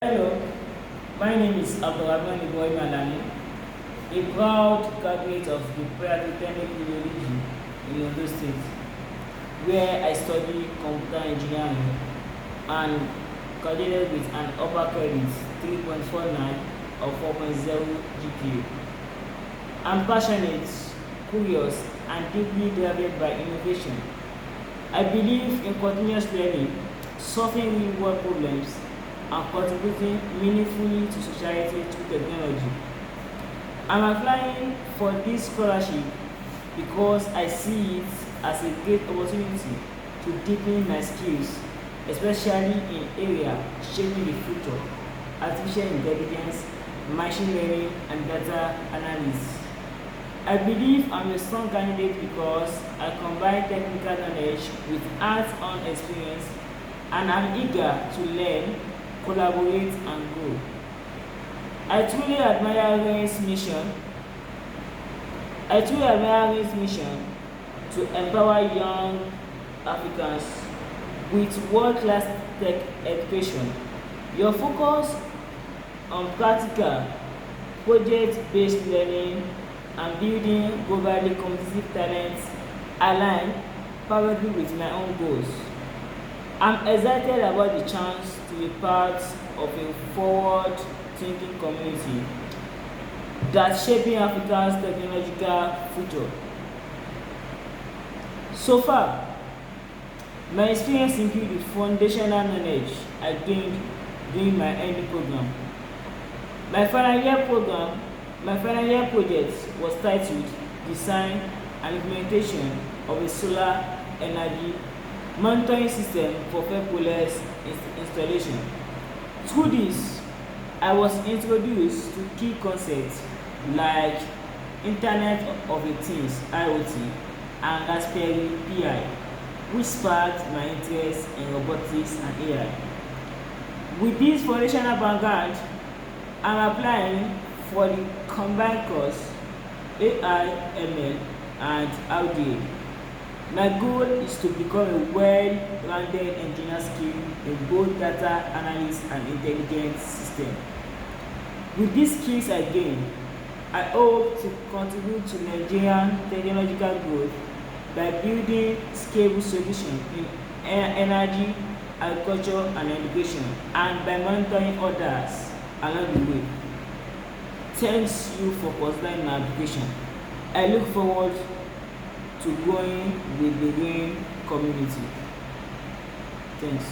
Hello, my name is Abdulrahmon Ibrahim Alani, a proud graduate of the Federal Polytechnic Ile-Oluji in Ondo State, where I study computer engineering and graduated with an upper credit 3.49 or 4.0 GPA. I'm passionate, curious, and deeply driven by innovation. I believe in continuous learning, solving real-world problems, and contributing meaningfully to society through technology. I'm applying for this scholarship because I see it as a great opportunity to deepen my skills, especially in areas shaping the future: artificial intelligence, machine learning, and data analysis. I believe I'm a strong candidate because I combine technical knowledge with hands-on experience, and I'm eager to learn, collaborate, and grow. I truly admire Rain's mission. I truly admire Rain's mission to empower young Africans with world-class tech education. Your focus on practical, project-based learning and building globally competitive talents align perfectly with my own goals. I'm excited about the chance to be part of a forward-thinking community that's shaping Africa's technological future. So far, my experience included foundational knowledge I gained during my MD program. My final year project was titled Design and Implementation of a Solar Energy Monitoring System for paperless installation. Through this, I was introduced to key concepts like Internet of Things (IoT) and Raspberry Pi, which sparked my interest in robotics and AI. With this foundational background, I'm applying for the combined course AIML and RDA. My goal is to become a well-rounded engineer skilled in both data analysis and intelligence systems. With these skills I gain, I hope to contribute to Nigerian technological growth by building scalable solutions in energy, agriculture, and education, and by mentoring others along the way. Thanks you for considering my application. I look forward to growing with the Rain community. Thanks.